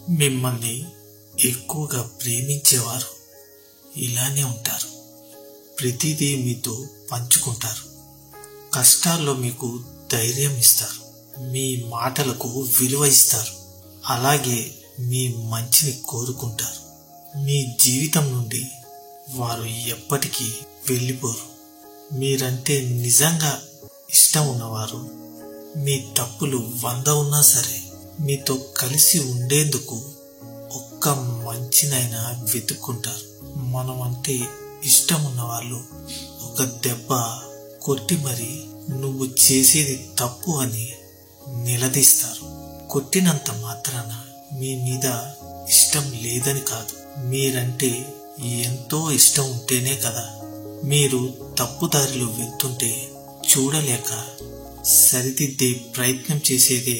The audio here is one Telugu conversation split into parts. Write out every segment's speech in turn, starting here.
మిమ్మల్ని ఎక్కువగా ప్రేమించేవారు ఇలానే ఉంటారు. ప్రతిదీ మీతో పంచుకుంటారు. కష్టాల్లో మీకు ధైర్యం ఇస్తారు. మీ మాటలకు విలువ ఇస్తారు. అలాగే మీ మంచిని కోరుకుంటారు. మీ జీవితం నుండి వారు ఎప్పటికీ వెళ్ళిపోరు. మీరంటే నిజంగా ఇష్టం ఉన్నవారు మీ తప్పులు 100 ఉన్నా సరే మీతో కలిసి ఉండేందుకు ఒక్క మంచినైనా వెతుక్కుంటారు. మనం అంటే ఇష్టం ఉన్నవాళ్ళు ఒక దెబ్బ కొట్టి మరి నువ్వు చేసేది తప్పు అని నిలదీస్తారు. కొట్టినంత మాత్రాన మీ మీద ఇష్టం లేదని కాదు, మీరంటే ఎంతో ఇష్టం ఉంటేనే కదా. మీరు తప్పుదారిలో వెళ్తుంటే చూడలేక సరిదిద్దే ప్రయత్నం చేసేదే.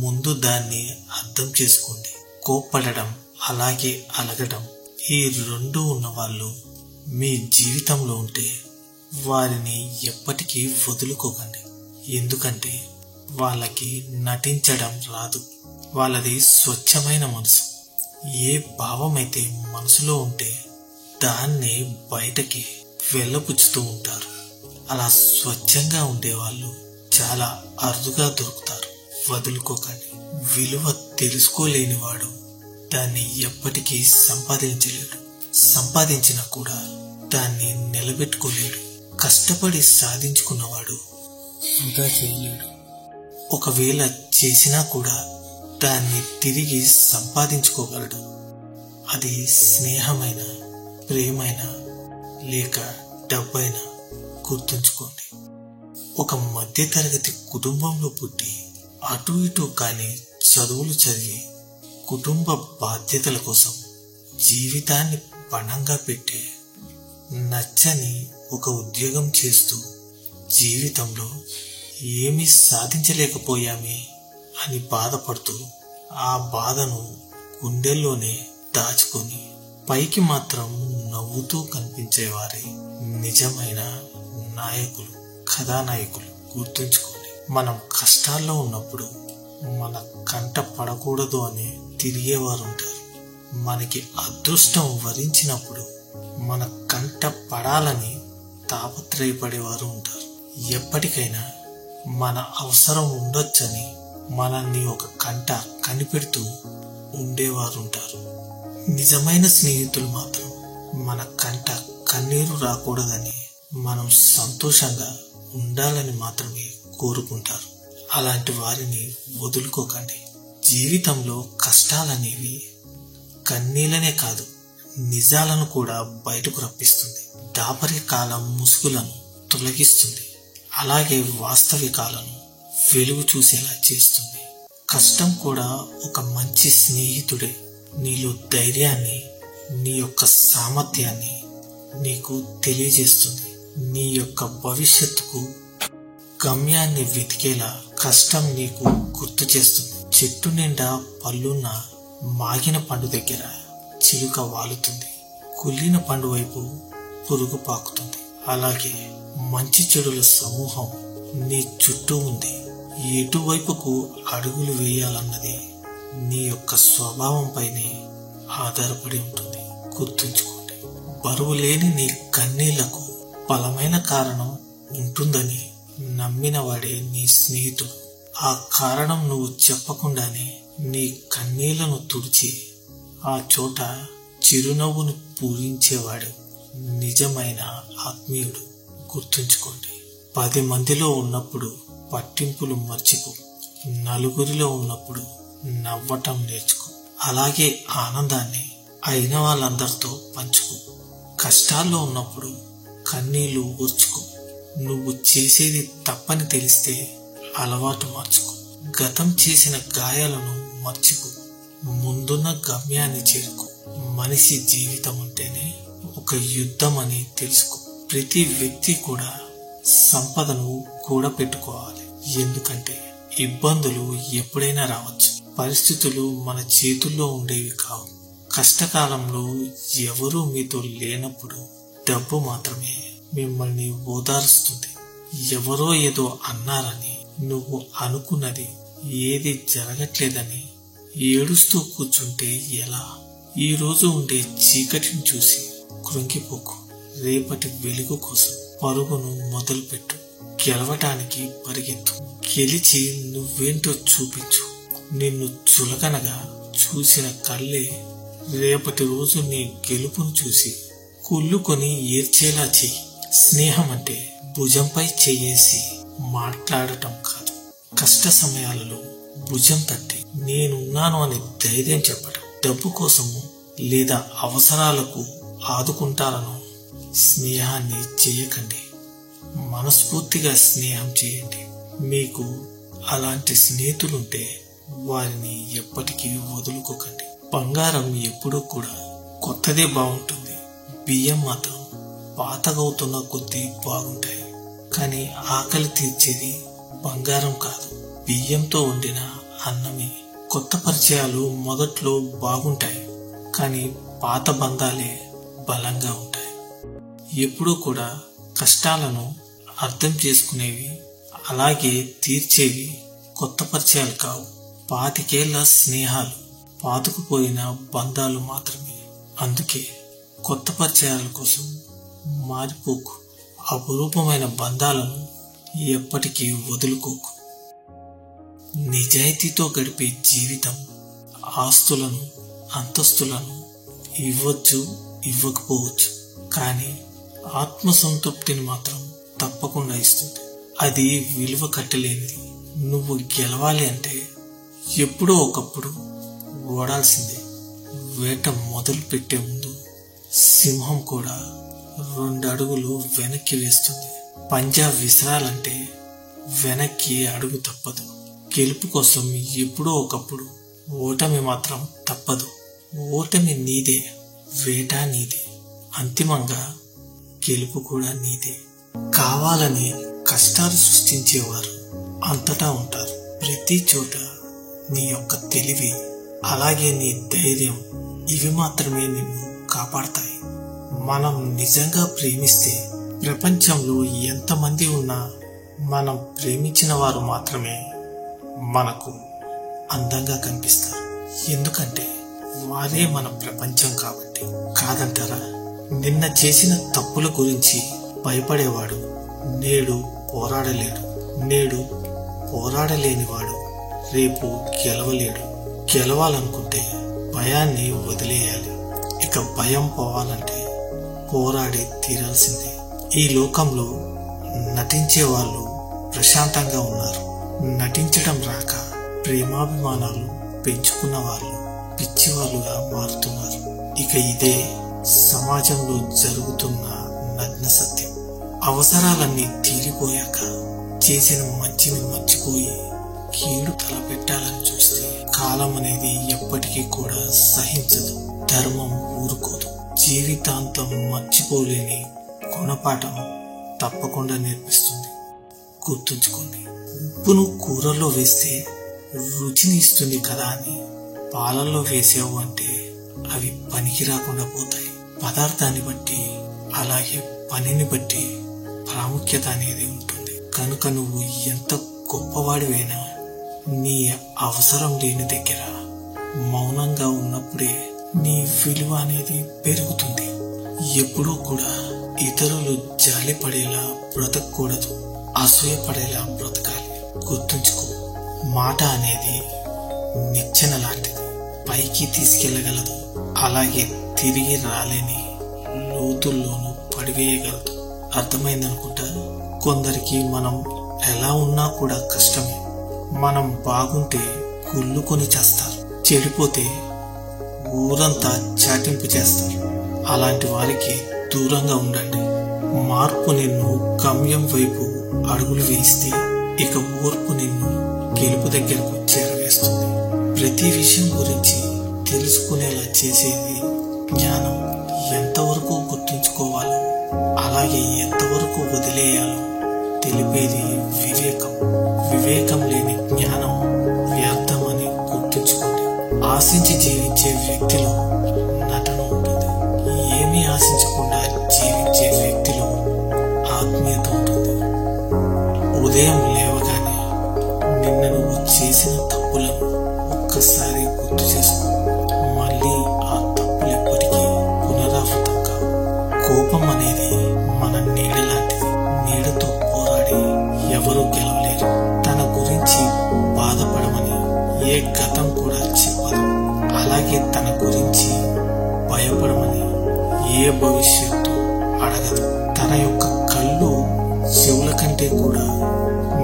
ముందు దాన్ని అర్థం చేసుకోండి. కోప్పడడం అలాగే అలగడం ఈ రెండు ఉన్నవాళ్ళు మీ జీవితంలో ఉంటే వారిని ఎప్పటికీ వదులుకోకండి. ఎందుకంటే వాళ్ళకి నటించడం రాదు. వాళ్ళది స్వచ్ఛమైన మనసు. ఏ భావమైతే మనసులో ఉంటే దాన్ని బయటకి వెళ్ళపుచ్చుతూ ఉంటారు. అలా స్వచ్ఛంగా ఉండేవాళ్ళు చాలా అరుదుగా దొరుకుతారు. వదులుకోకండి. విలువ తెలుసుకోలేనివాడు దాన్ని ఎప్పటికీ సంపాదించలేడు. సంపాదించినా కూడా దాన్ని నిలబెట్టుకోలేడు. కష్టపడి సాధించుకున్నవాడు వృధా చేయలేడు. ఒకవేళ చేసినా కూడా దాన్ని తిరిగి సంపాదించుకోగలడు. అది స్నేహమైన, ప్రేమైన లేక డబ్బైనా. గుర్తుంచుకోండి. ఒక మధ్యతరగతి కుటుంబంలో పుట్టి అటు ఇటు కాని చదువులు చదివి కుటుంబ బాధ్యతల కోసం జీవితాన్ని పణంగా పెట్టే నచ్చని ఒక ఉద్యోగం చేస్తూ జీవితంలో ఏమీ సాధించలేకపోయామే అని బాధపడుతూ ఆ బాధను గుండెల్లోనే దాచుకొని పైకి మాత్రం నవ్వుతూ కనిపించేవారే నిజమైన నాయకులు, కథానాయకులు. గుర్తుంచుకోండి. మనం కష్టాల్లో ఉన్నప్పుడు మన కంట పడకూడదు అని తిరిగేవారు ఉంటారు. మనకి అదృష్టం వరించినప్పుడు మన కంట పడాలని తాపత్రయపడేవారు ఉంటారు. ఎప్పటికైనా మన అవసరం ఉండొచ్చని మనల్ని ఒక కంట కనిపెడుతూ ఉండేవారు ఉంటారు. నిజమైన స్నేహితులు మాత్రం మన కంట కన్నీరు రాకూడదని, మనం సంతోషంగా ఉండాలని మాత్రమే కోరుకుంటారు. అలాంటి వారిని వదులుకోకండి. జీవితంలో కష్టాలనేవి కన్నీళ్ళనే కాదు, నిజాలను కూడా బయటకు రప్పిస్తుంది. దాపరిక కాలం ముసుగులను తొలగిస్తుంది. అలాగే వాస్తవికాలను వెలుగు చూసేలా చేస్తుంది. కష్టం కూడా ఒక మంచి స్నేహితుడే. నీలో ధైర్యాన్ని, నీ యొక్క సామర్థ్యాన్ని నీకు తెలియజేస్తుంది. నీ యొక్క భవిష్యత్తుకు గమ్యాన్ని వెతికేలా కష్టం నీకు గుర్తు చేస్తుంది. చెట్టు నిండా పళ్ళున్న మాగిన పండు దగ్గర చిలుక వాలుతుంది. కుళ్ళిన పండు వైపు పురుగు పాకుతుంది. అలాగే మంచి చెడుల సమూహం నీ చుట్టూ ఉంది. ఎటువైపుకు అడుగులు వేయాలన్నది నీ యొక్క స్వభావంపైనే ఆధారపడి ఉంటుంది. గుర్తుంచుకోండి. బరువు లేని నీ కన్నీళ్లకు బలమైన కారణం ఉంటుందని నమ్మిన వాడే నీ స్నేహితుడు. ఆ కారణం నువ్వు చెప్పకుండానే నీ కన్నీళ్లను తుడిచి ఆ చోట చిరునవ్వును పూరించేవాడు నిజమైన ఆత్మీయుడు. గుర్తుంచుకోండి. 10 మందిలో ఉన్నప్పుడు పట్టింపులు మర్చిపో. నలుగురిలో ఉన్నప్పుడు నవ్వటం నేర్చుకో. అలాగే ఆనందాన్ని అయిన వాళ్ళందరితో పంచుకో. కష్టాల్లో ఉన్నప్పుడు కన్నీళ్లు ఓర్చుకో. నువ్వు చేసేది తప్పని తెలిస్తే అలవాటు మార్చుకో. గతం చేసిన గాయాలను మర్చిపో. ముందున్న గమ్యాన్ని చేరుకో. మనిషి జీవితం అంటేనే ఒక యుద్ధం అని తెలుసుకో. ప్రతి వ్యక్తి కూడా సంపదను కూడబెట్టుకోవాలి. ఎందుకంటే ఇబ్బందులు ఎప్పుడైనా రావచ్చు. పరిస్థితులు మన చేతుల్లో ఉండేవి కావు. కష్టకాలంలో ఎవరూ మీతో లేనప్పుడు డబ్బు మాత్రమే మిమ్మల్ని ఓదారుస్తుంది. ఎవరో ఏదో అన్నారని నువ్వు అనుకున్నది ఏది జరగట్లేదని ఏడుస్తూ కూర్చుంటే ఎలా? ఈ రోజు ఉండే చీకటిని చూసి కృంగిపోకు. రేపటి వెలుగు కోసం పరుగును మొదలుపెట్టు. గెలవటానికి పరిగెత్తు. గెలిచి నువ్వేంటో చూపించు. నిన్ను చులకనగా చూసిన కళ్ళే రేపటి రోజు నీ గెలుపును చూసి కుళ్ళుకొని ఏడ్చేలా చెయ్యి. స్నేహం అంటే భుజంపై చెయ్యేసి మాట్లాడటం కాదు. కష్ట సమయాలలో భుజం తట్టి నేనున్నాను అని ధైర్యం చెప్పటం. డబ్బు కోసము లేదా అవసరాలకు ఆదుకుంటారనో స్నేహాన్ని చేయకండి. మనస్ఫూర్తిగా స్నేహం చేయండి. మీకు అలాంటి స్నేహితులుంటే వారిని ఎప్పటికీ వదులుకోకండి. బంగారం ఎప్పుడూ కూడా కొత్తదే బాగుంటుంది. బియ్యం మాత్రం పాతగవుతున్న కొద్దీ బాగుంటాయి. కానీ ఆకలి తీర్చేది బంగారం కాదు, బియ్యంతో వండిన అన్నమే. కొత్త పరిచయాలు మొదట్లో బాగుంటాయి, కానీ పాత బంధాలే బలంగా ఉంటాయి. ఎప్పుడూ కూడా కష్టాలను అర్థం చేసుకునేవి, అలాగే తీర్చేవి కొత్త పరిచయాలు కావు. 25 ఏళ్ల స్నేహాలు పాతుకుపోయిన బంధాలు మాత్రమే. అందుకే కొత్త పరిచయాల కోసం మారిపోకు. అపురూపమైన బంధాలను ఎప్పటికీ వదులుకోకు. నిజాయితీతో గడిపే జీవితం ఆస్తులను, అంతస్తులను ఇవ్వచ్చు, ఇవ్వకపోవచ్చు, కానీ ఆత్మసంతృప్తిని మాత్రం తప్పకుండా ఇస్తుంది. అది విలువ కట్టలేనిది. నువ్వు గెలవాలి అంటే ఎప్పుడో ఒకప్పుడు ఓడాల్సిందే. వేట మొదలు పెట్టే ముందు సింహం కూడా 2 అడుగులు వెనక్కి వేస్తుంది. పంజా విసరాలంటే వెనక్కి అడుగు తప్పదు. గెలుపు కోసం ఎప్పుడో ఒకప్పుడు ఓటమి మాత్రం తప్పదు. ఓటమి నీదే, వేట నీదే, అంతిమంగా గెలుపు కూడా నీదే. కావాలని కష్టాలు సృష్టించేవారు అంతటా ఉంటారు. ప్రతి చోట నీ యొక్క తెలివి, అలాగే నీ ధైర్యం, ఇవి మాత్రమే నిన్ను కాపాడతాయి. మనం నిజంగా ప్రేమిస్తే ప్రపంచంలో ఎంతమంది ఉన్నా మనం ప్రేమించిన వారు మాత్రమే మనకు అందంగా కనిపిస్తారు. ఎందుకంటే వారే మన ప్రపంచం కాబట్టి. కాదంటారా? నిన్న చేసిన తప్పుల గురించి భయపడేవాడు నేడు పోరాడలేడు. నేడు పోరాడలేనివాడు రేపు గెలవలేడు. గెలవాలనుకుంటే భయాన్ని వదిలేయాలి. ఇక భయం పోవాలంటే పోరాడి తీరాల్సిందే. ఈ లోకంలో నటించే వాళ్ళు ప్రశాంతంగా ఉన్నారు. నటించడం రాక ప్రేమాభిమానాలు పెంచుకున్న వాళ్ళు పిచ్చివాళ్ళుగా మారుతున్నారు. ఇక ఇదే సమాజంలో జరుగుతున్న నగ్న సత్యం. అవసరాలన్నీ తీరిపోయాక చేసిన మంచిని మర్చిపోయి కీడు తలపెట్టాలని చూస్తే కాలం అనేది ఎప్పటికీ కూడా సహించదు. ధర్మం ఊరుకోదు. జీవితాంతం మర్చిపోలేని గుణపాఠం తప్పకుండా నేర్పిస్తుంది. గుర్తుంచుకోండి, ఉప్పును కూరల్లో వేస్తే రుచిని ఇస్తుంది కదా అని పాలల్లో వేసావు అంటే అవి పనికి రాకుండా పోతాయి. పదార్థాన్ని బట్టి, అలాగే పనిని బట్టి ప్రాముఖ్యత అనేది ఉంటుంది. కనుక నువ్వు ఎంత గొప్పవాడివైనా నీ అవసరం లేని దగ్గర మౌనంగా ఉన్నప్పుడే నీ విలువ అనేది పెరుగుతుంది. ఎప్పుడూ కూడా ఇతరులు జాలి పడేలా బ్రతకూడదు, అసూయపడేలా బ్రతకాలి. గుర్తుంచుకో, మాట అనేది నిచ్చెన లాంటిది. పైకి తీసుకెళ్లగలదు, అలాగే తిరిగి రాలేని లోతుల్లోనూ పడివేయగలదు. అర్థమైందనుకుంటా? కొందరికి మనం ఎలా ఉన్నా కూడా కష్టమే. మనం బాగుంటే కుళ్ళుకొని చేస్తారు, చెడిపోతే ఊరంతా చాటింపు చేస్తారు. అలాంటి వారికి దూరంగా ఉండండి. మార్పు నిన్ను గమ్యం వైపు అడుగులు వేయిస్తే ఇక ఓర్పు నిన్ను గెలుపు దగ్గరకు చేరవేస్తుంది. ప్రతి విషయం గురించి తెలుసుకునేలా చేసేది జ్ఞానం. ఎంతవరకు గుర్తుంచుకోవాలో, అలాగే ఎంతవరకు వదిలేయాలో తెలిపేది వివేకం. వివేకం లేని జ్ఞానం వ్యర్థమని గుర్తుంచుకోండి. ఆశించి జీవించే వ్యక్తిలో నటన ఉంటుంది. ఏమీ ఆశించకుండా జీవించే వ్యక్తిలో ఆత్మీయత ఉంటుంది. ఉదయం లేవగానే నిన్న నువ్వు చేసిన తప్పులను ఒక్కసారి గుర్తు చేసుకో. మళ్ళీ ఆ తప్పులు ఎప్పటికీ పునరావృతం కావు. కోపం అనేది మన నీడ లాంటిది. నీడతో పోరాడి ఎవరూ గెలవలేరు. తన గురించి బాధపడమని ఏ గతం కూడా చెప్పదు. అలాగే తన గురించి భయపడమని ఏ భవిష్యత్తు అడగదు. తన యొక్క కళ్ళు చెవుల కంటే కూడా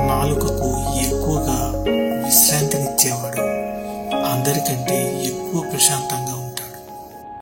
నాలుకకు ఎక్కువగా విశ్రాంతినిచ్చేవాడు. అందరికంటే ఎక్కువ ప్రశాంతంగా